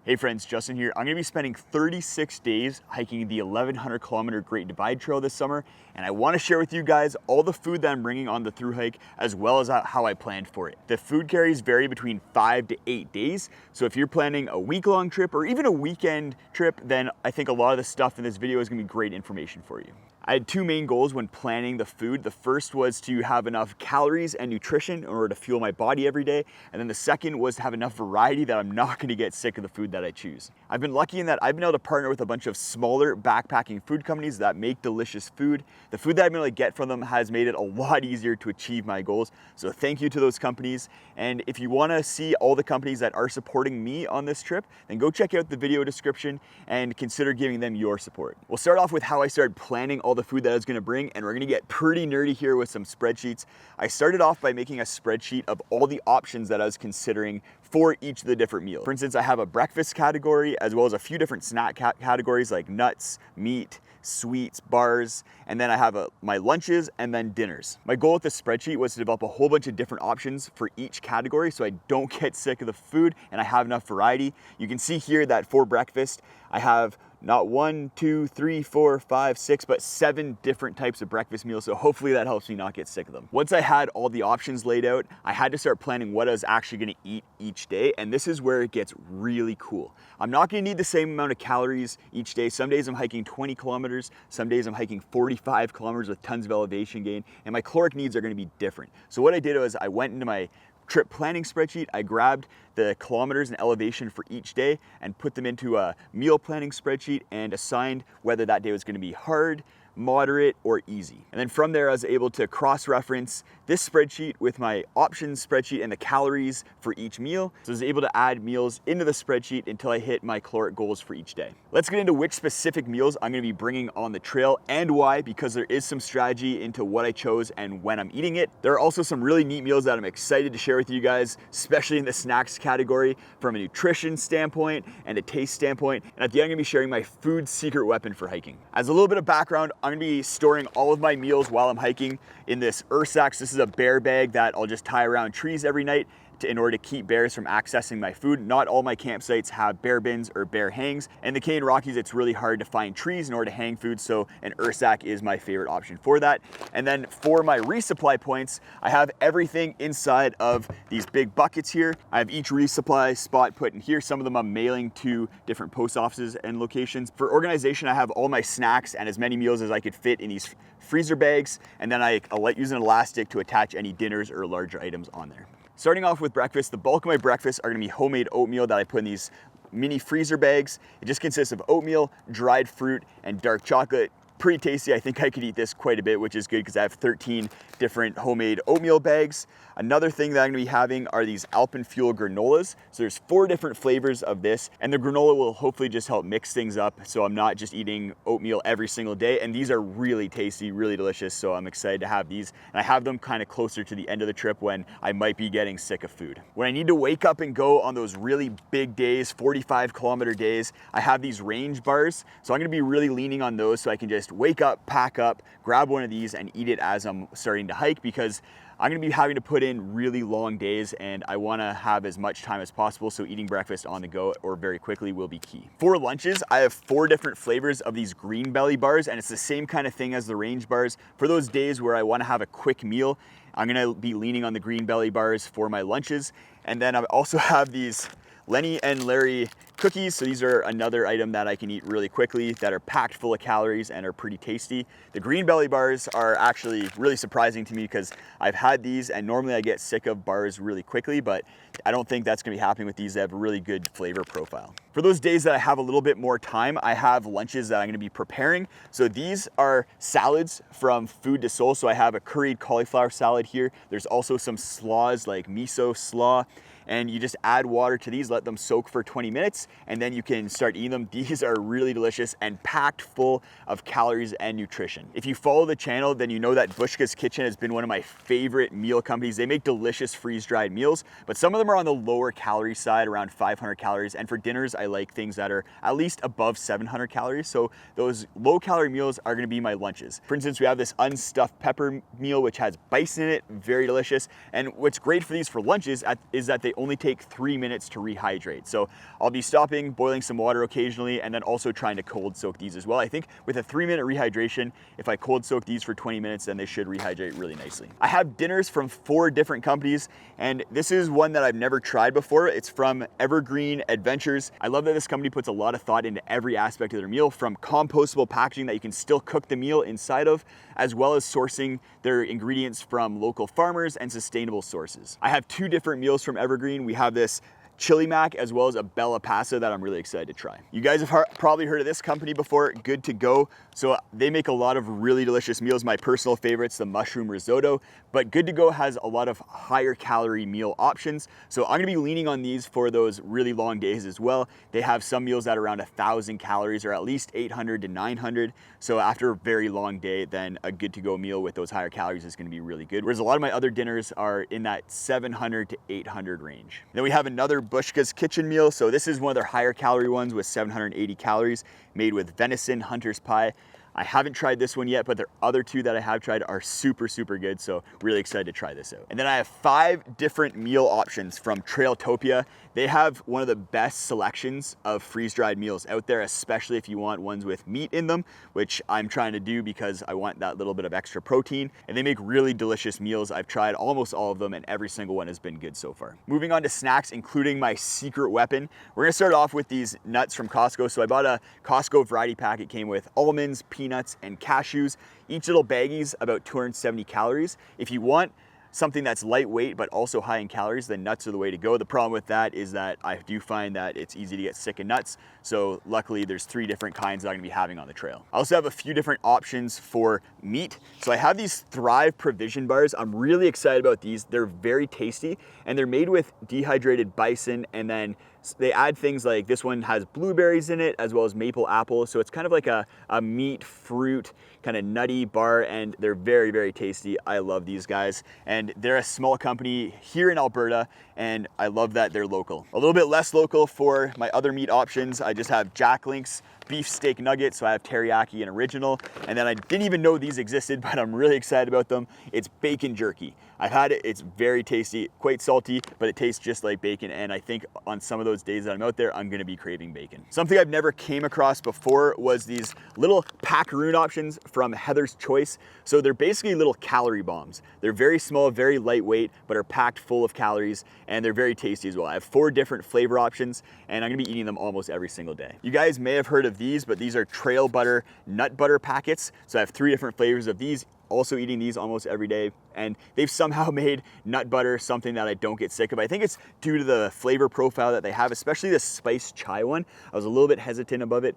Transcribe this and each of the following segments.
Hey friends, Justin here. I'm gonna be spending 36 days hiking the 1100 kilometer Great Divide Trail this summer, and I wanna share with you guys all the food that I'm bringing on the thru hike, as well as how I planned for it. The food carries vary between 5 to 8 days, so if you're planning a week-long trip or even a weekend trip, then I think a lot of the stuff in this video is gonna be great information for you. I had two main goals when planning the food. The first was to have enough calories and nutrition in order to fuel my body every day. And then the second was to have enough variety that I'm not gonna get sick of the food that I choose. I've been lucky in that I've been able to partner with a bunch of smaller backpacking food companies that make delicious food. The food that I've been able to get from them has made it a lot easier to achieve my goals. So thank you to those companies. And if you wanna see all the companies that are supporting me on this trip, then go check out the video description and consider giving them your support. We'll start off with how I started planning all the food that I was gonna bring, and we're gonna get pretty nerdy here with some spreadsheets. I started off by making a spreadsheet of all the options that I was considering for each of the different meals. For instance, I have a breakfast category as well as a few different snack categories like nuts, meat, sweets, bars, and then I have my lunches and then dinners. My goal with this spreadsheet was to develop a whole bunch of different options for each category so I don't get sick of the food and I have enough variety. You can see here that for breakfast, I have not 1, 2, 3, 4, 5, 6, but 7 different types of breakfast meals. So hopefully that helps me not get sick of them. Once I had all the options laid out, I had to start planning what I was actually gonna eat each day. And this is where it gets really cool. I'm not gonna need the same amount of calories each day. Some days I'm hiking 20 kilometers. Some days I'm hiking 45 kilometers with tons of elevation gain. And my caloric needs are gonna be different. So what I did was I went into my trip planning spreadsheet, I grabbed the kilometers and elevation for each day and put them into a meal planning spreadsheet and assigned whether that day was going to be hard, moderate, or easy. And then from there, I was able to cross-reference this spreadsheet with my options spreadsheet and the calories for each meal. So I was able to add meals into the spreadsheet until I hit my caloric goals for each day. Let's get into which specific meals I'm gonna be bringing on the trail and why, because there is some strategy into what I chose and when I'm eating it. There are also some really neat meals that I'm excited to share with you guys, especially in the snacks category from a nutrition standpoint and a taste standpoint. And at the end, I'm gonna be sharing my food secret weapon for hiking. As a little bit of background, I'm gonna be storing all of my meals while I'm hiking in this Ursack. This is a bear bag that I'll just tie around trees every night in order to keep bears from accessing my food. Not all my campsites have bear bins or bear hangs. In the Canadian Rockies, it's really hard to find trees in order to hang food, so an Ursack is my favorite option for that. And then for my resupply points, I have everything inside of these big buckets here. I have each resupply spot put in here. Some of them I'm mailing to different post offices and locations. For organization, I have all my snacks and as many meals as I could fit in these freezer bags, and then I'll use an elastic to attach any dinners or larger items on there. Starting off with breakfast, the bulk of my breakfasts are gonna be homemade oatmeal that I put in these mini freezer bags. It just consists of oatmeal, dried fruit, and dark chocolate. Pretty tasty. I think I could eat this quite a bit, which is good because I have 13 different homemade oatmeal bags. Another thing that I'm gonna be having are these Alpenfuel granolas. So there's 4 different flavors of this, and the granola will hopefully just help mix things up so I'm not just eating oatmeal every single day. And these are really tasty, really delicious, so I'm excited to have these. And I have them kind of closer to the end of the trip when I might be getting sick of food. When I need to wake up and go on those really big days, 45-kilometer days, I have these range bars. So I'm gonna be really leaning on those so I can just wake up, pack up, grab one of these and eat it as I'm starting to hike, because I'm gonna be having to put in really long days and I wanna have as much time as possible, so eating breakfast on the go or very quickly will be key. For lunches, I have 4 different flavors of these green belly bars, and it's the same kind of thing as the range bars. For those days where I wanna have a quick meal, I'm gonna be leaning on the green belly bars for my lunches. And then I also have these Lenny and Larry cookies. So these are another item that I can eat really quickly that are packed full of calories and are pretty tasty. The green belly bars are actually really surprising to me because I've had these and normally I get sick of bars really quickly, but I don't think that's gonna be happening with these. They have a really good flavor profile. For those days that I have a little bit more time, I have lunches that I'm gonna be preparing. So these are salads from Food to Soul. So I have a curried cauliflower salad here. There's also some slaws like miso slaw. And you just add water to these, let them soak for 20 minutes, and then you can start eating them. These are really delicious and packed full of calories and nutrition. If you follow the channel, then you know that Bushka's Kitchen has been one of my favorite meal companies. They make delicious freeze-dried meals, but some of them are on the lower calorie side, around 500 calories. And for dinners, I like things that are at least above 700 calories. So those low-calorie meals are gonna be my lunches. For instance, we have this unstuffed pepper meal, which has bison in it, very delicious. And what's great for these for lunches is that they only take 3 minutes to rehydrate. So I'll be stopping, boiling some water occasionally, and then also trying to cold soak these as well. I think with a 3-minute rehydration, if I cold soak these for 20 minutes, then they should rehydrate really nicely. I have dinners from 4 different companies, and this is one that I've never tried before. It's from Evergreen Adventures. I love that this company puts a lot of thought into every aspect of their meal, from compostable packaging that you can still cook the meal inside of, as well as sourcing their ingredients from local farmers and sustainable sources. I have 2 different meals from Evergreen. We have this chili mac as well as a bella pasta that I'm really excited to try. You guys have probably heard of this company before, Good to Go. So they make a lot of really delicious meals. My personal favorite's the mushroom risotto, but Good to Go has a lot of higher calorie meal options. So I'm gonna be leaning on these for those really long days as well. They have some meals at around 1,000 calories or at least 800 to 900. So after a very long day, then a Good to Go meal with those higher calories is gonna be really good. Whereas a lot of my other dinners are in that 700 to 800 range. Then we have another Bushka's Kitchen meal. So this is one of their higher calorie ones with 780 calories, made with venison hunter's pie. I haven't tried this one yet, but their other 2 that I have tried are super, super good. So really excited to try this out. And then I have 5 different meal options from Trailtopia. They have one of the best selections of freeze-dried meals out there, especially if you want ones with meat in them, which I'm trying to do because I want that little bit of extra protein. And they make really delicious meals. I've tried almost all of them and every single one has been good so far. Moving on to snacks, including my secret weapon. We're gonna start off with these nuts from Costco. So I bought a Costco variety pack. It came with almonds, peanuts, and cashews. Each little baggie's about 270 calories. If you want something that's lightweight but also high in calories, then nuts are the way to go. The problem with that is that I do find that it's easy to get sick of nuts. So luckily there's 3 different kinds that I'm gonna be having on the trail. I also have a few different options for meat. So I have these Thrive Provision Bars. I'm really excited about these. They're very tasty and they're made with dehydrated bison, and then they add things like this one has blueberries in it as well as maple apple. So it's kind of like a meat, fruit, kind of nutty bar, and they're very, very tasty. I love these guys. And they're a small company here in Alberta, and I love that they're local. A little bit less local for my other meat options. I just have Jack Link's beef steak nuggets. So I have teriyaki and original. And then I didn't even know these existed, but I'm really excited about them. It's bacon jerky. I've had it, it's very tasty, quite salty, but it tastes just like bacon. And I think on some of those days that I'm out there, I'm gonna be craving bacon. Something I've never came across before was these little packaroon options from Heather's Choice. So they're basically little calorie bombs. They're very small, very lightweight, but are packed full of calories, and they're very tasty as well. I have 4 different flavor options, and I'm gonna be eating them almost every single day. You guys may have heard of these, but these are trail butter, nut butter packets. So I have 3 different flavors of these. Also eating these almost every day, and they've somehow made nut butter something that I don't get sick of. I think it's due to the flavor profile that they have, especially the spiced chai one. I was a little bit hesitant about it,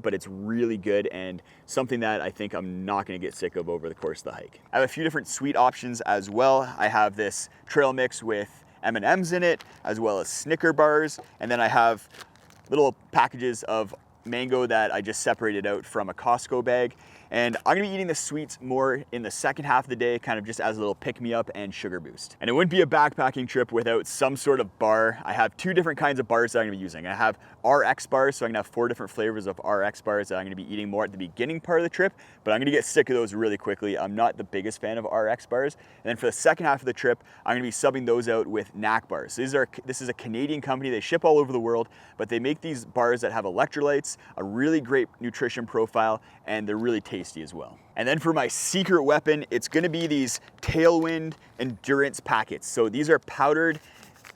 but it's really good and something that I think I'm not gonna get sick of over the course of the hike. I have a few different sweet options as well. I have this trail mix with M&Ms in it, as well as Snicker bars, and then I have little packages of mango that I just separated out from a Costco bag. And I'm gonna be eating the sweets more in the second half of the day, kind of just as a little pick-me-up and sugar boost. And it wouldn't be a backpacking trip without some sort of bar. I have 2 different kinds of bars that I'm gonna be using. I have RX bars, so I'm gonna have 4 different flavors of RX bars that I'm gonna be eating more at the beginning part of the trip, but I'm gonna get sick of those really quickly. I'm not the biggest fan of RX bars. And then for the second half of the trip, I'm gonna be subbing those out with NAC bars. So this is a Canadian company. They ship all over the world, but they make these bars that have electrolytes, a really great nutrition profile, and they're really tasty as well. And then for my secret weapon, it's gonna be these Tailwind endurance packets. So these are powdered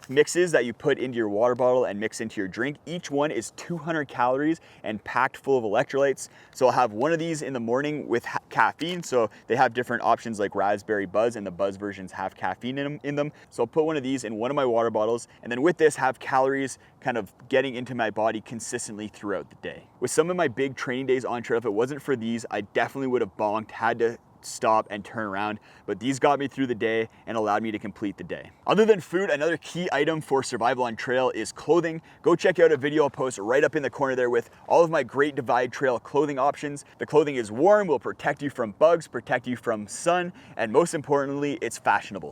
mixes that you put into your water bottle and mix into your drink. Each one is 200 calories and packed full of electrolytes. So I'll have one of these in the morning with caffeine. So they have different options like Raspberry Buzz, and the Buzz versions have caffeine in them. So I'll put one of these in one of my water bottles, and then with this have calories kind of getting into my body consistently throughout the day. With some of my big training days on trail, if it wasn't for these, I definitely would have bonked, had to stop and turn around, but these got me through the day and allowed me to complete the day. Other than food, another key item for survival on trail is clothing. Go check out a video I'll post right up in the corner there with all of my Great Divide Trail clothing options. The clothing is warm, will protect you from bugs, protect you from sun, and most importantly, it's fashionable.